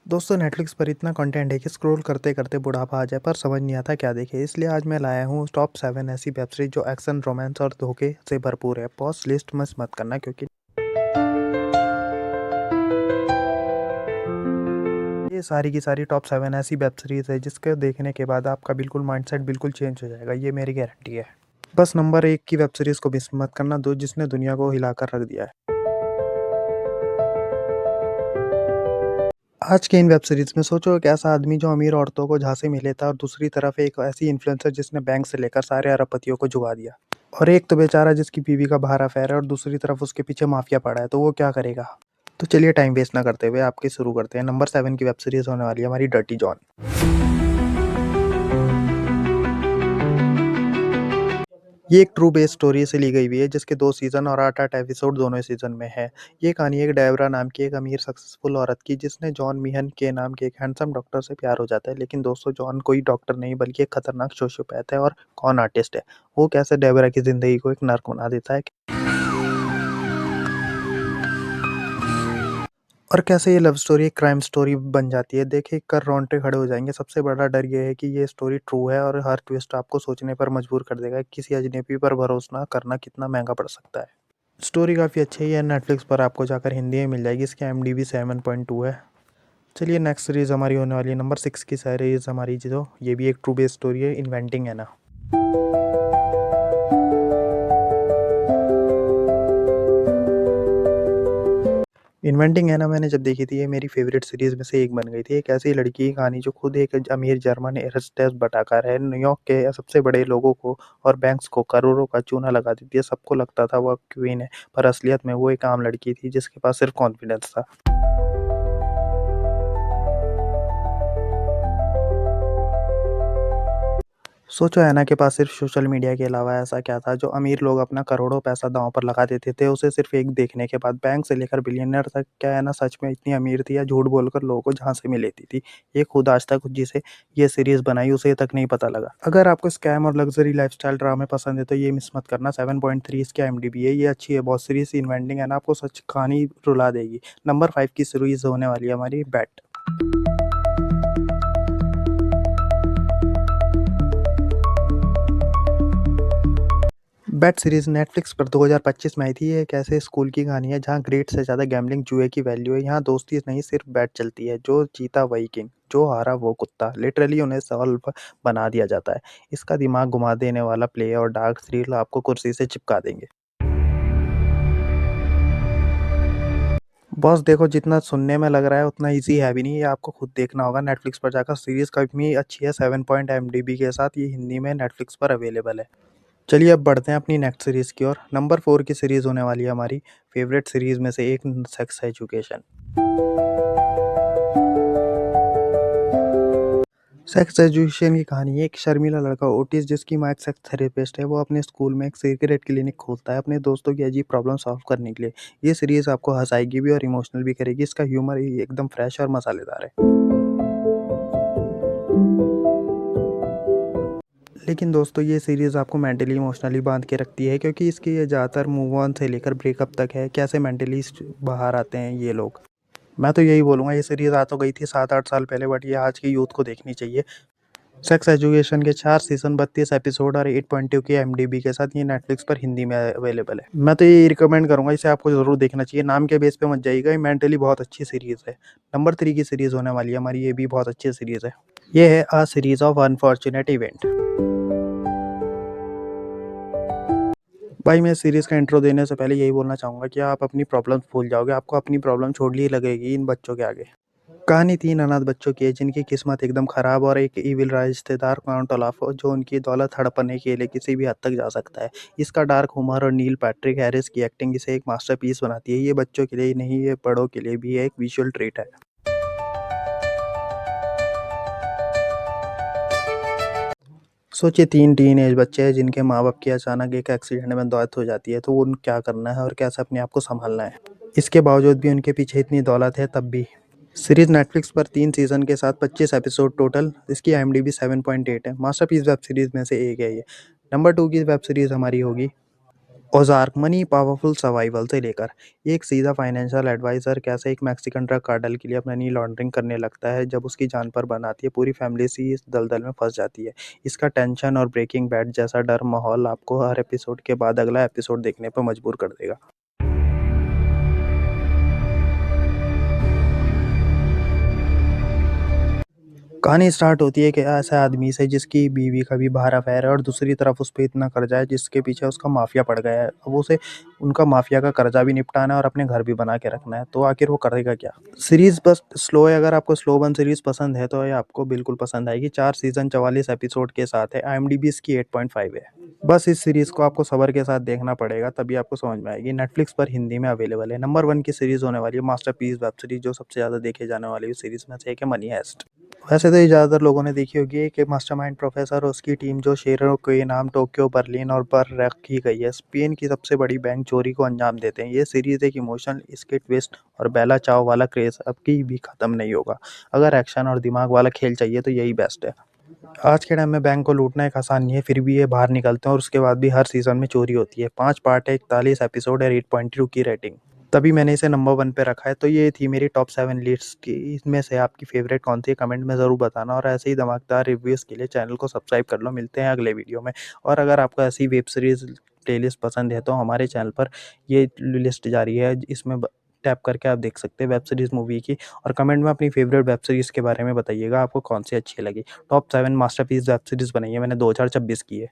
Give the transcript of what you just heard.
दोस्तों नेटफ्लिक्स पर इतना कंटेंट है कि स्क्रॉल करते करते बुढ़ापा आ जाए पर समझ नहीं आता क्या देखें। इसलिए आज मैं लाया हूँ टॉप 7 ऐसी वेब सीरीज जो एक्शन, रोमांस और धोखे से भरपूर है। पॉज लिस्ट मिस मत करना क्योंकि ये सारी की सारी टॉप 7 ऐसी वेब सीरीज है जिसके देखने के बाद आपका बिल्कुल माइंडसेट बिल्कुल चेंज हो जाएगा। ये मेरी गारंटी है। बस नंबर 1 की वेब सीरीज को मिस मत करना, दो जिसने दुनिया को हिलाकर रख दिया है। आज के इन वेब सीरीज में सोचो एक ऐसा आदमी जो अमीर औरतों को झांसे में लेता और दूसरी तरफ एक ऐसी इन्फ्लुएंसर जिसने बैंक से लेकर सारे अरबपतियों को जुगा दिया। और एक तो बेचारा जिसकी बीवी का बाहर अफेयर है और दूसरी तरफ उसके पीछे माफिया पड़ा है, तो वो क्या करेगा। तो चलिए टाइम वेस्ट ना करते हुए आपके शुरू करते हैं। नंबर 7 की वेब सीरीज होने वाली है हमारी डर्टी जॉन। ये एक ट्रू बेस्ड स्टोरी से ली गई हुई है जिसके 2 सीज़न और 8-8 एपिसोड दोनों सीज़न में है। ये कहानी एक डेबरा नाम की एक अमीर सक्सेसफुल औरत की जिसने जॉन मीहन के नाम के एक हैंडसम डॉक्टर से प्यार हो जाता है। लेकिन दोस्तों जॉन कोई डॉक्टर नहीं बल्कि एक खतरनाक सोशियोपैथ है और कॉन आर्टिस्ट है। वो कैसे डेबरा की ज़िंदगी को एक नर्क बना देता है और कैसे ये लव स्टोरी एक क्राइम स्टोरी बन जाती है, देख कर रोंगटे खड़े हो जाएंगे। सबसे बड़ा डर ये है कि ये स्टोरी ट्रू है और हर ट्विस्ट आपको सोचने पर मजबूर कर देगा। किसी अजनबी पर भरोसा करना कितना महंगा पड़ सकता है। स्टोरी काफ़ी अच्छी है। ये नेटफ्लिक्स पर आपको जाकर हिंदी में मिल जाएगी। इसकी IMDb 7.2 है। चलिए नेक्स्ट सीरीज़ हमारी होने वाली है नंबर 6 की सीरीज़ हमारी, जो ये भी एक ट्रू बेस्ड स्टोरी है, इन्वेंटिंग एना। इन्वेंटिंग एना मैंने जब देखी थी ये मेरी फेवरेट सीरीज़ में से एक बन गई थी। एक ऐसी लड़की की कहानी जो खुद एक अमीर जर्मन एयर होस्टेस बताकर है, न्यूयॉर्क के सबसे बड़े लोगों को और बैंक्स को करोड़ों का चूना लगा देती है। सबको लगता था वह क्वीन है, पर असलियत में वो एक आम लड़की थी जिसके पास सिर्फ कॉन्फिडेंस था। सोचो एना के पास सिर्फ सोशल मीडिया के अलावा ऐसा क्या था जो अमीर लोग अपना करोड़ों पैसा दांव पर लगा देते थे उसे सिर्फ एक देखने के बाद। बैंक से लेकर बिलियनर तक, क्या एना सच में इतनी अमीर थी या झूठ बोलकर लोगों को झांसे में लेती थी। ये खुद आज तक जिसे ये सीरीज बनाई उसे तक नहीं पता लगा। अगर आपको स्कैम और लग्जरी लाइफस्टाइल ड्रामे पसंद है तो ये मिस मत करना। 7.3 इसकी IMDb है। ये अच्छी है बहुत सीरीज। इन्वेंटिंग एना आपको सच कहानी रुला देगी। नंबर 5 की सीरीज होने वाली है हमारी बैट। बैट सीरीज नेटफ्लिक्स पर 2025 में आई थी। ये एक ऐसे स्कूल की कहानी है जहाँ ग्रेड से ज़्यादा गैम्बलिंग जुए की वैल्यू है। यहाँ दोस्ती नहीं सिर्फ बैट चलती है, जो जीता वही किंग, जो हारा वो कुत्ता। लिटरली उन्हें सॉल्व बना दिया जाता है। इसका दिमाग घुमा देने वाला प्ले और डार्क थ्रिल आपको कुर्सी से चिपका देंगे। बॉस देखो, जितना सुनने में लग रहा है उतना इजी है भी नहीं। ये आपको खुद देखना होगा नेटफ्लिक्स पर जाकर। सीरीज काफ़ी अच्छी है 7 पॉइंट IMDb के साथ। ये हिंदी में नेटफ्लिक्स पर अवेलेबल है। चलिए अब बढ़ते हैं अपनी नेक्स्ट सीरीज़ की ओर। नंबर 4 की सीरीज़ होने वाली है हमारी फेवरेट सीरीज़ में से एक, सेक्स एजुकेशन। सेक्स एजुकेशन की कहानी है एक शर्मीला लड़का ओटिस जिसकी माँ एक सेक्स थेरेपिस्ट है। वो अपने स्कूल में एक सीक्रेट क्लिनिक खोलता है अपने दोस्तों की अजीब प्रॉब्लम सॉल्व करने के लिए। ये सीरीज़ आपको हंसाएगी भी और इमोशनल भी करेगी। इसका ह्यूमर एकदम फ्रेश और मसालेदार है। लेकिन दोस्तों ये सीरीज़ आपको मेंटली इमोशनली बांध के रखती है क्योंकि इसकी ये ज़्यादातर मूव ऑन से लेकर ब्रेकअप तक है। कैसे मेंटली बाहर आते हैं ये लोग। मैं तो यही बोलूँगा, ये सीरीज़ आ तो गई थी 7-8 साल पहले, बट ये आज की यूथ को देखनी चाहिए। सेक्स एजुकेशन के 4 सीज़न 32 एपिसोड और 8.2 की IMDb के साथ ये नेटफ्लिक्स पर हिंदी में अवेलेबल है। मैं तो ये रिकमेंड करूँगा, इसे आपको ज़रूर देखना चाहिए। नाम के बेस पे मत जाइएगा, ये मेंटली बहुत अच्छी सीरीज़ है। नंबर 3 की सीरीज़ होने वाली है हमारी, ये भी बहुत अच्छी सीरीज़ है। ये है अ सीरीज़ ऑफ अनफॉर्चुनेट इवेंट। भाई मैं सीरीज़ का इंट्रो देने से पहले यही बोलना चाहूँगा कि आप अपनी प्रॉब्लम्स भूल जाओगे। आपको अपनी प्रॉब्लम छोड़नी लगेगी इन बच्चों के आगे। कहानी 3 अनाथ बच्चों की है जिनकी किस्मत एकदम ख़राब और एक ईविल रिश्तेदार काउंट ओलाफ जो उनकी दौलत हड़पने के लिए किसी भी हद तक जा सकता है। इसका डार्क ह्यूमर और नील पैट्रिक हैरिस की एक्टिंग इसे एक मास्टरपीस बनाती है। ये बच्चों के लिए ही नहीं, ये बड़ों के लिए भी एक विजुअल ट्रीट है। सोचिए 3 टीन एज बच्चे हैं जिनके माँ बाप की अचानक एक एक्सीडेंट में डेथ हो जाती है, तो उन क्या करना है और कैसे अपने आप को संभालना है। इसके बावजूद भी उनके पीछे इतनी दौलत है तब भी। सीरीज नेटफ्लिक्स पर 3 सीजन के साथ 25 एपिसोड टोटल। इसकी IMDb 7.8 है। मास्टरपीस वेब सीरीज में से एक है ये। नंबर 2 की वेब सीरीज हमारी होगी औज़ार्क मनी पावरफुल सर्वाइवल से लेकर एक सीधा फाइनेंशियल एडवाइज़र कैसे एक मैक्सिकन ड्रग कार्टेल के लिए मनी लॉन्ड्रिंग करने लगता है, जब उसकी जान पर बन आती है, पूरी फैमिली इसी इस दलदल में फँस जाती है। इसका टेंशन और ब्रेकिंग बैड जैसा डर माहौल आपको हर एपिसोड के बाद अगला एपिसोड देखने पर मजबूर कर देगा। कहानी स्टार्ट होती है कि ऐसे आदमी से जिसकी बीवी का भी बाहर अफेयर है और दूसरी तरफ उस पे इतना कर्जा है जिसके पीछे उसका माफिया पड़ गया है। अब उसे उनका माफिया का कर्जा भी निपटाना है और अपने घर भी बना के रखना है, तो आखिर वो करेगा क्या? सीरीज बस स्लो है, अगर आपको स्लो बर्न सीरीज पसंद है तो ये आपको बिल्कुल पसंद आएगी। 4 सीजन 44 एपिसोड के साथ है। आईएमडीबी इसकी 8.5 है। बस इस सीरीज को आपको सब्र के साथ देखना पड़ेगा, तभी आपको समझ में आएगी। नेटफ्लिक्स पर हिंदी में अवेलेबल है। नंबर 1 की सीरीज होने वाली है। मास्टरपीस वेब सीरीज जो सबसे ज़्यादा देखे जाने वाली सीरीज में से एक है, मनी हेस्ट। वैसे तो ये ज़्यादातर लोगों ने देखी होगी कि मास्टरमाइंड प्रोफेसर और उसकी टीम जो शेरों के नाम टोक्यो, बर्लिन और पर रखी गई है, स्पेन की सबसे बड़ी बैंक चोरी को अंजाम देते हैं। ये सीरीज़ एक इमोशनल स्किट ट्विस्ट और बेला चाव वाला क्रेज़ अब की भी ख़त्म नहीं होगा। अगर एक्शन और दिमाग वाला खेल चाहिए तो यही बेस्ट है। आज के टाइम में बैंक को लूटना एक आसान नहीं है, फिर भी ये बाहर निकलते हैं और उसके बाद भी हर सीज़न में चोरी होती है। 5 पार्ट है, 41 एपिसोड है, 8.2 की रेटिंग। तभी मैंने इसे नंबर 1 पे रखा है। तो ये थी मेरी टॉप 7 लिस्ट की। इसमें से आपकी फ़ेवरेट कौन-सी है कमेंट में ज़रूर बताना, और ऐसे ही धमाकेदार रिव्यूज़ के लिए चैनल को सब्सक्राइब कर लो। मिलते हैं अगले वीडियो में। और अगर आपको ऐसी वेब सीरीज़ प्लेलिस्ट पसंद है तो हमारे चैनल पर ये लिस्ट जारी है, इसमें ब टैप करके आप देख सकते हैं वेब सीरीज़ मूवी की। और कमेंट में अपनी फ़ेवरेट वेब सीरीज़ के बारे में बताइएगा, आपको कौन-सी अच्छी लगी। टॉप 7 मास्टरपीस वेब सीरीज़ बनाई है मैंने 2026 की है।